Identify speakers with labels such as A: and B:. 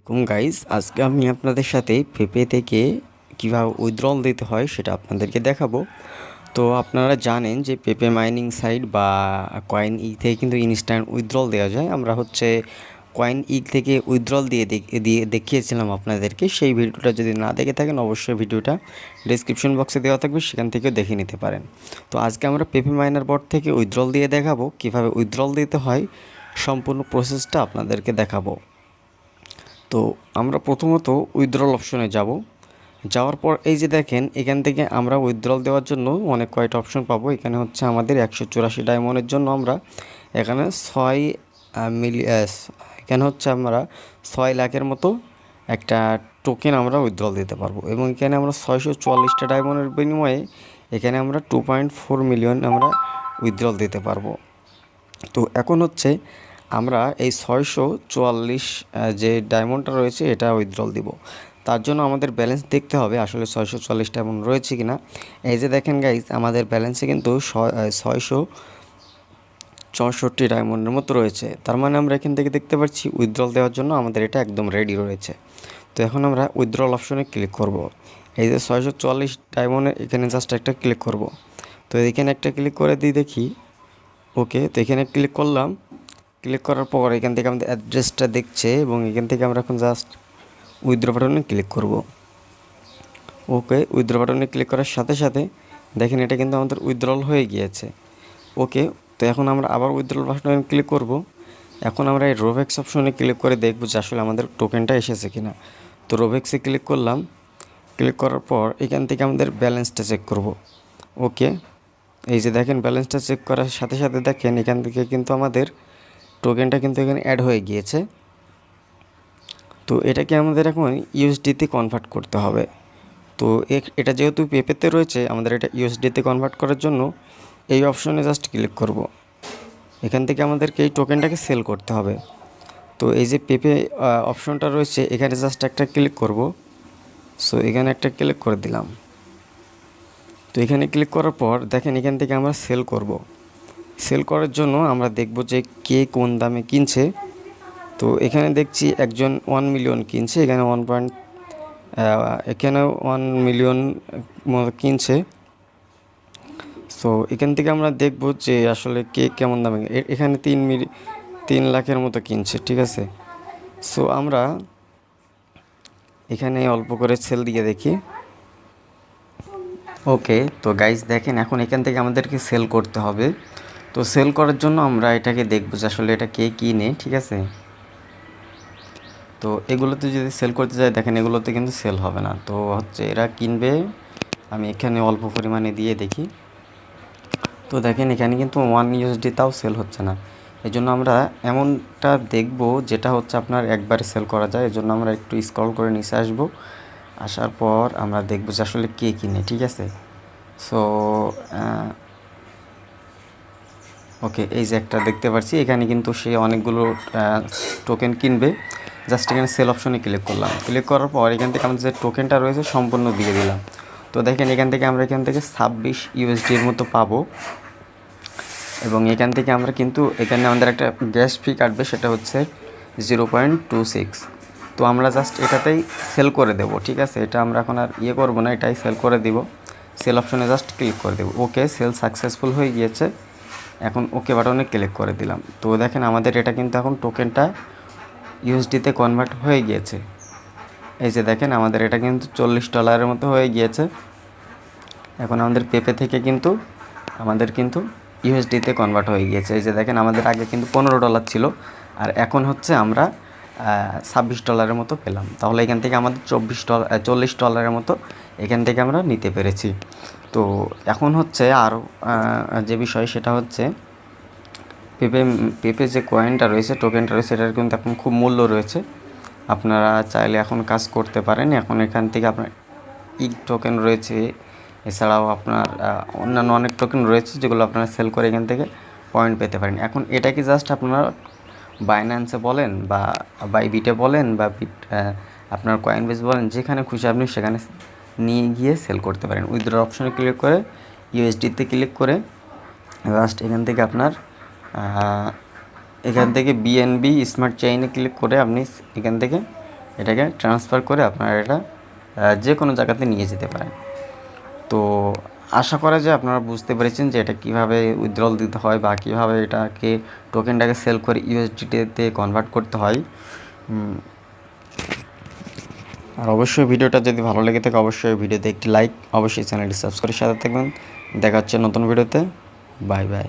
A: Guys, আজকে আমি আপনাদের সাথে পেপে থেকে কীভাবে উইথড্রল দিতে হয় সেটা আপনাদেরকে দেখাবো। তো আপনারা জানেন যে পেপে মাইনিং সাইট বা কয়েন ই থেকে কিন্তু ইনস্ট্যান্ট উইথড্রল দেওয়া যায়। আমরা কয়েন ই থেকে উইথড্রল দিয়ে দেখিয়েছিলাম আপনাদেরকে। সেই ভিডিওটা যদি না দেখে থাকেন অবশ্যই ভিডিওটা ডিসক্রিপশন বক্সে দেওয়া থাকবে, সেখান থেকেও দেখে নিতে পারেন। তো আজকে আমরা পেপে মাইনার বট থেকে উইথড্রল দিয়ে দেখাবো, কীভাবে উইথড্রল দিতে হয় সম্পূর্ণ প্রসেসটা আপনাদেরকে দেখাবো। তো আমরা প্রথমত উইথড্রল অপশনে যাব। যাওয়ার পর এই যে দেখেন, এখান থেকে আমরা উইথড্রল দেওয়ার জন্য অনেক কয়টা অপশন পাবো। এখানে হচ্ছে আমাদের 184 ডায়মন্ডের জন্য আমরা এখানে 6 এখানে হচ্ছে আমরা 6 লাখের মতো একটা টোকেন আমরা উইথড্রল দিতে পারবো, এবং এখানে আমরা 644টা ডায়মন্ডের বিনিময়ে এখানে আমরা 2.4 মিলিয়ন আমরা উইথড্রল দিতে পারবো। তো এখন হচ্ছে আমরা এই 644 যে ডায়মন্ডটা রয়েছে এটা উইথড্রল দিব। তার জন্য আমাদের ব্যালেন্স দেখতে হবে আসলে 644 ডায়মন্ড রয়েছে কিনা। এই যে দেখেন গাইজ, আমাদের ব্যালেন্সে কিন্তু 664 ডায়মন্ডের মতো রয়েছে। তার মানে আমরা এখান থেকে দেখতে পাচ্ছি উইথড্রল দেওয়ার জন্য আমাদের এটা একদম রেডি রয়েছে। তো এখন আমরা উইথড্রল অপশনে ক্লিক করব। এই যে 644 ডায়মন্ডের এখানে জাস্ট একটা ক্লিক করব। তো এখানে একটা ক্লিক করে দিই দেখি। ওকে, তো এখানে ক্লিক করলাম। ক্লিক করার পর এখান থেকে আমাদের অ্যাড্রেসটা দেখছে, এবং এখান থেকে আমরা এখন জাস্ট উইথড্র বাটনে ক্লিক করব। ওকে, উইথড্র বাটনে ক্লিক করার সাথে সাথে দেখেন এটা কিন্তু আমাদের উইথড্রল হয়ে গিয়েছে। ওকে, তো এখন আমরা আবার উইথড্রল বাটনে ক্লিক করব। এখন আমরা এই রোভেক্স অপশনে ক্লিক করে দেখব যে আসলে আমাদের টোকেনটা এসেছে কিনা। তো রোভেক্সে ক্লিক করলাম। ক্লিক করার পর এখান থেকে আমাদের ব্যালেন্সটা চেক করব। ওকে, এই যে দেখেন ব্যালেন্সটা চেক করার সাথে সাথে দেখেন এখান থেকে কিন্তু আমাদের টোকেনটা কিন্তু এখানে অ্যাড হয়ে গিয়েছে। তো এটাকে আমাদের এখন ইউএসডিতে কনভার্ট করতে হবে। তো এটা যেহেতু পেপেতে রয়েছে, আমাদের এটা ইউএসডিতে কনভার্ট করার জন্য এই অপশনে জাস্ট ক্লিক করব। এখান থেকে আমাদেরকে এই টোকেনটাকে সেল করতে হবে। তো এই যে পেপে অপশনটা রয়েছে, এখানে জাস্ট একটা ক্লিক করব। সো এখানে একটা ক্লিক করে দিলাম। তো এখানে ক্লিক করার পর দেখেন এখান থেকে আমরা সেল করব। সেল করার জন্য আমরা দেখব যে কে কোন দামে কিনছে। তো এখানে দেখছি একজন 1 মিলিয়ন কিনছে, এখানে 1 মিলিয়ন কিনছে। সো এখান থেকে আমরা দেখব যে আসলে কে কেমন দামে। এখানে 3 লাখের মতো কিনছে, ঠিক আছে। সো আমরা এখানে অল্প করে সেল দিয়ে দেখি। ওকে, তো গাইজ দেখেন এখন এখান থেকে আমাদেরকে সেল করতে হবে। তো সেল করার জন্য আমরা এটাকে দেখব যে আসলে এটা কে কিনে, ঠিক আছে। তো এগুলোতে যদি সেল করতে যাই দেখেন এগুলোতে কিন্তু সেল হবে না। তো হচ্ছে এরা কিনবে, আমি এখানে অল্প পরিমাণে দিয়ে দেখি। তো দেখেন এখানে কিন্তু 1 ইউএসডি তাও সেল হচ্ছে না। এই জন্য আমরা এমনটা দেখব যেটা হচ্ছে আপনার একবারে সেল করা যায়। এই জন্য আমরা একটু স্ক্রল করে নিচে আসবো। আসার পর আমরা দেখব যে আসলে কে কিনে, ঠিক আছে। সো ওকে, এই যে একটা দেখতে পাচ্ছি এখানে কিন্তু সে অনেকগুলো টোকেন কিনবে। জাস্ট এখানে সেল অপশনে ক্লিক করলাম। ক্লিক করার পর এখান থেকে আমাদের যে টোকেনটা রয়েছে সম্পূর্ণ দিয়ে দিলাম। তো দেখেন এখান থেকে আমরা 26 ইউএসডির মতো পাবো, এবং এখান থেকে আমরা কিন্তু এখানে আমাদের একটা গ্যাস ফি কাটবে, সেটা হচ্ছে 0.26। তো আমরা জাস্ট এটাতেই সেল করে দেব, ঠিক আছে। এটা আমরা এখন আর করবো না, এটাই সেল করে দিব। সেল অপশনে জাস্ট ক্লিক করে দেব। ওকে, সেল সাকসেসফুল হয়ে গিয়েছে। এখন ওকে বাটনে ক্লিক করে দিলাম। তো দেখেন আমাদের এটা কিন্তু এখন টোকেনটা ইউএসডিতে কনভার্ট হয়ে গিয়েছে। এই যে দেখেন আমাদের এটা কিন্তু $40 মতো হয়ে গিয়েছে। এখন আমাদের পেপে থেকে কিন্তু আমাদের কিন্তু ইউএসডিতে কনভার্ট হয়ে গিয়েছে। এই যে দেখেন আমাদের আগে কিন্তু $15 ছিল, আর এখন হচ্ছে আমরা $26 মতো পেলাম। তাহলে এখান থেকে আমাদের $40 মতো এখান থেকে আমরা নিতে পেরেছি। তো এখন হচ্ছে আরও যে বিষয় সেটা হচ্ছে পেপে যে কয়েনটা রয়েছে, টোকেনটা রয়েছে, এটার কিন্তু এখন খুব মূল্য রয়েছে। আপনারা চাইলে এখন কাজ করতে পারেন। এখন এখান থেকে আপনার টোকেন রয়েছে, এছাড়াও আপনার অন্যান্য অনেক টোকেন রয়েছে যেগুলো আপনারা সেল করে এখান থেকে পয়েন্ট পেতে পারেন। এখন এটাকে জাস্ট আপনারা বাইন্যান্সে বলেন বা বাইবিটে বলেন বা আপনার কয়েনবেস বলেন, যেখানে খুশি আপনি সেখানে নিয়ে গিয়ে সেল করতে পারেন। উইথড্র অপশনে ক্লিক করে ইউএসডিতে ক্লিক করে জাস্ট এখান থেকে আপনার বিএনবি স্মার্ট চেইনে ক্লিক করে আপনি এখান থেকে এটাকে ট্রান্সফার করে আপনারা এটা যে কোনো জায়গাতে নিয়ে যেতে পারেন। তো আশা করা যায় আপনারা বুঝতে পেরেছেন যে এটা কীভাবে উইথড্রল দিতে হয় বা কীভাবে এটাকে টোকেনটাকে সেল করে ইউএসডিটিতে কনভার্ট করতে হয়। আর অবশ্যই ভিডিওটা যদি ভালো লেগে থাকে অবশ্যই ভিডিওতে একটি লাইক, অবশ্যই চ্যানেলটি সাবস্ক্রাইব করে সাথে থাকবেন। দেখা হচ্ছে নতুন ভিডিওতে। Bye bye.